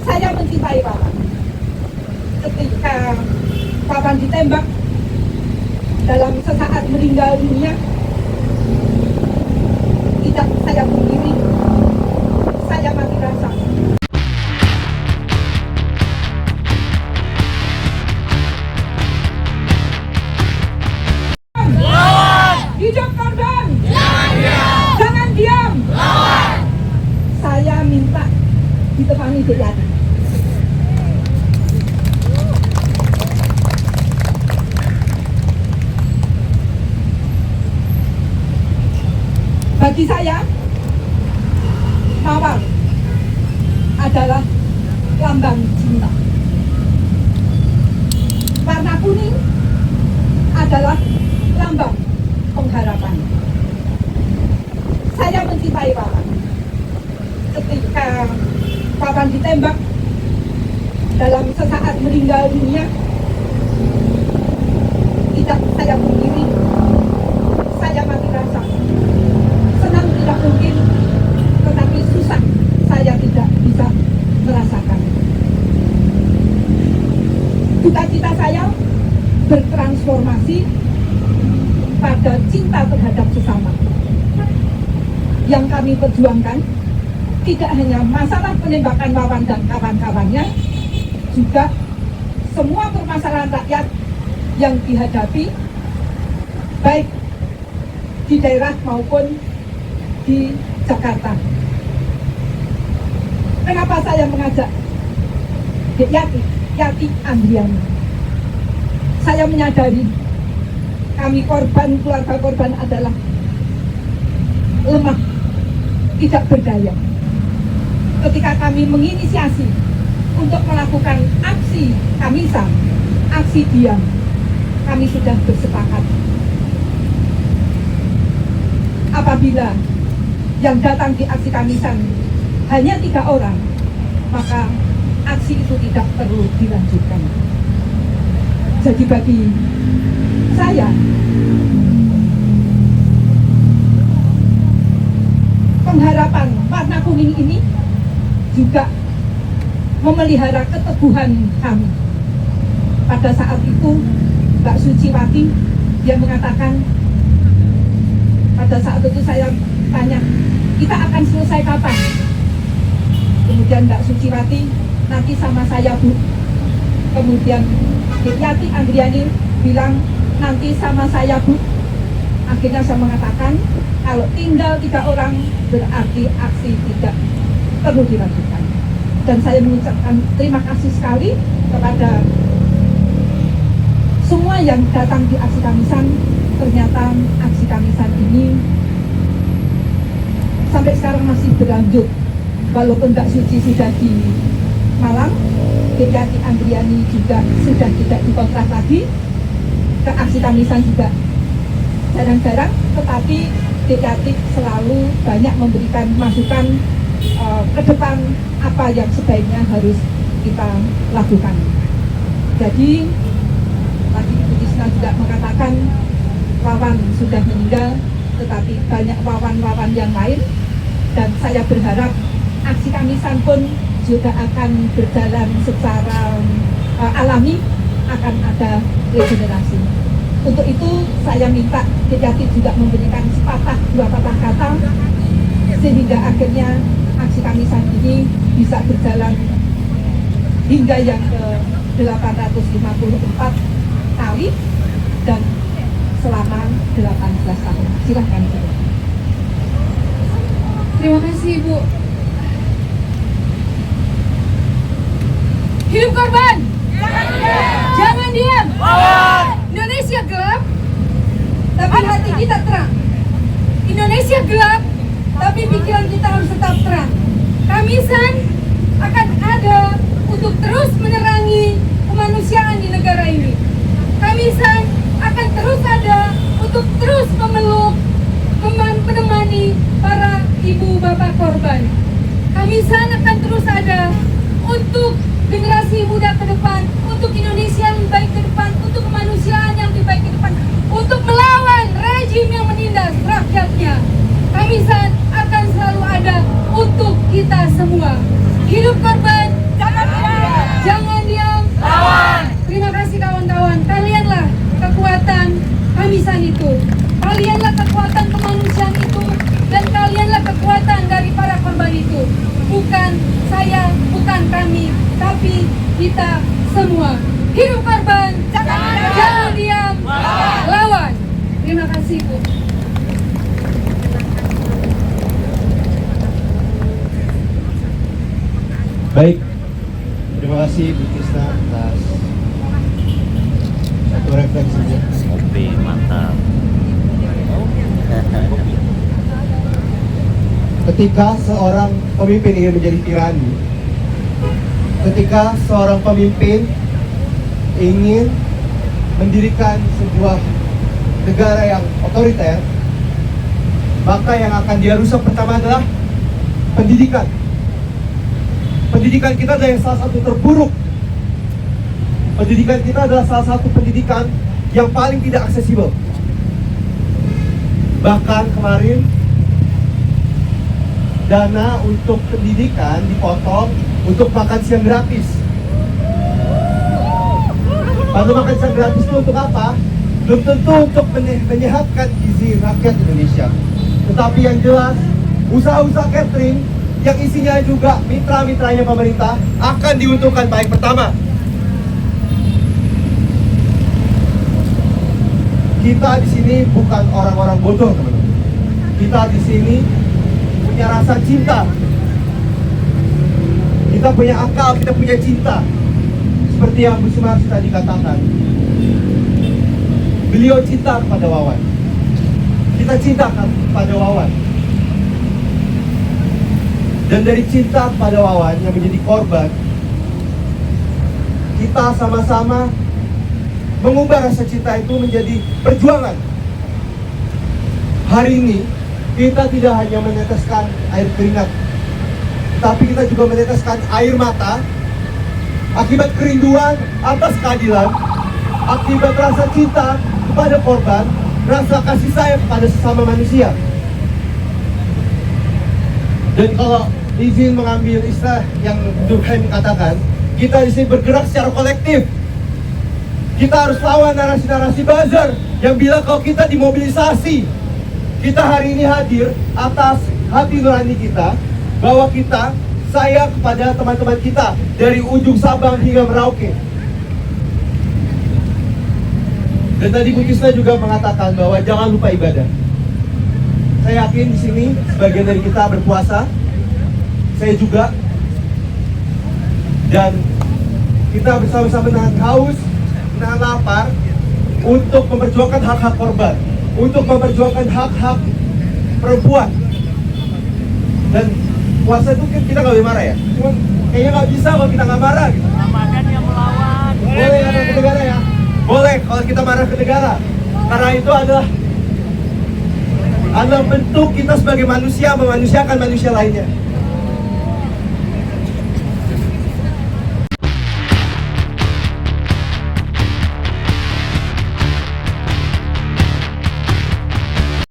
Saya mencintai Wawan. Ketika Wawan ditembak dalam sesaat meninggal dunia, tidak saya pungkiri, saya mati rasa. Hidup korban! Jangan diam! Saya minta ditemani Deyati. Bagi saya, Wawan adalah lambang cinta. Warna kuning adalah lambang pengharapan. Saya mencintai Wawan. Ketika Wawan ditembak dalam sesaat meninggal dunia, tidak saya pungkiri, saya mati rasa. Senang tidak mungkin, tetapi susah saya tidak bisa merasakan. Cita-cita saya bertransformasi pada cinta terhadap sesama. Yang kami perjuangkan tidak hanya masalah penembakan Wawan dan kawan-kawannya, juga semua permasalahan rakyat yang dihadapi, baik di daerah maupun di Jakarta. Kenapa saya mengajak Yati Andriani? Saya menyadari kami korban, keluarga korban adalah lemah, tidak berdaya. Ketika kami menginisiasi untuk melakukan aksi kamisan, aksi diam, kami sudah bersepakat. Apabila yang datang di aksi kamisan hanya 3 orang, maka aksi itu tidak perlu dilanjutkan. Jadi bagi saya, pengharapan warna kuning ini juga memelihara keteguhan kami. Pada saat itu Mbak Suciwati dia mengatakan, pada saat itu saya tanya, kita akan selesai kapan? Kemudian Mbak Suciwati, nanti sama saya Bu. Kemudian Yati Andriani bilang, nanti sama saya Bu. Akhirnya saya mengatakan, kalau tinggal 3 orang berarti aksi tidak perlu dilanjutkan. Dan saya mengucapkan terima kasih sekali kepada semua yang datang di aksi kamisan. Ternyata aksi kamisan ini sampai sekarang masih berlanjut. Walaupun Mbak Suci sudah di Malang, Yati Andriani juga sudah tidak dikontrak lagi. Ke aksi kamisan juga jarang-jarang, tetapi Yati selalu banyak memberikan masukan ke depan apa yang sebaiknya harus kita lakukan. Jadi tadi Ibu Tisna juga mengatakan Wawan sudah meninggal, tetapi banyak Wawan-Wawan yang lain, dan saya berharap aksi kamisan pun juga akan berjalan secara alami, akan ada regenerasi. Untuk itu saya minta Yati juga memberikan sepatah 2 patah kata sehingga akhirnya aksi kamisan ini bisa berjalan hingga yang ke 854 kali dan selama 18 tahun. Silahkan. Terima kasih Ibu. Hidup korban! Jangan diam! Indonesia gelap, tapi hati kita terang. Indonesia gelap, tapi pikiran kita harus tetap terang. Kamisan akan ada untuk terus menerangi kemanusiaan di negara ini. Kamisan akan terus ada untuk terus memeluk, menemani para ibu bapak korban. Kamisan akan terus ada untuk generasi muda ke depan, untuk Indonesia yang lebih baik ke depan, untuk kemanusiaan yang lebih baik ke depan, untuk melawan rejim yang menindas rakyatnya. Kamisan akan selalu ada untuk kita semua. Hidup korban, jangan tapi kita semua. Hidup korban, jangan diam, lawan. Terima kasih, Bu. Baik, terima kasih Bu Tisna atas satu refleksinya. Kopi mantap. Ketika seorang pemimpin ingin menjadi tirani, ketika seorang pemimpin ingin mendirikan sebuah negara yang otoriter, maka yang akan dia rusak pertama adalah pendidikan. Pendidikan kita adalah yang salah satu terburuk. Pendidikan kita adalah salah satu pendidikan yang paling tidak aksesibel. Bahkan kemarin dana untuk pendidikan dipotong untuk makan siang gratis. Lalu makan siang gratis itu untuk apa? Belum tentu untuk menyehatkan gizi rakyat Indonesia. Tetapi yang jelas, usaha-usaha catering yang isinya juga mitra-mitranya pemerintah akan diuntungkan baik pertama. Kita di sini bukan orang-orang bodoh, teman-teman. Kita di sini punya rasa cinta. Kita punya akal, kita punya cinta. Seperti yang Bu Sumarsi tadi katakan. Beliau cinta kepada Wawan. Kita cinta kepada Wawan. Dan dari cinta kepada Wawan yang menjadi korban, kita sama-sama mengubah rasa cinta itu menjadi perjuangan. Hari ini kita tidak hanya meneteskan air keringat, tapi kita juga meneteskan air mata akibat kerinduan atas keadilan, akibat rasa cinta kepada korban, rasa kasih sayang kepada sesama manusia. Dan kalau izin mengambil istilah yang Durkheim katakan, kita di sini bergerak secara kolektif. Kita harus lawan narasi-narasi buzzer yang bilang kalau kita dimobilisasi. Kita hari ini hadir atas hati nurani kita, bahwa kita sayang kepada teman-teman kita dari ujung Sabang hingga Merauke. Dan tadi Bu Tisna juga mengatakan bahwa jangan lupa ibadah. Saya yakin di sini sebagian dari kita berpuasa, saya juga, dan kita bersama-sama menahan haus, menahan lapar untuk memperjuangkan hak-hak korban, untuk memperjuangkan hak-hak perempuan. Dan puasa itu kita nggak boleh marah ya, cuman kayaknya nggak bisa kalau kita nggak marah gitu. Ramadan yang melawan. Boleh marah ke negara ya, boleh kalau kita marah ke negara, karena itu adalah bentuk kita sebagai manusia memanusiakan manusia lainnya.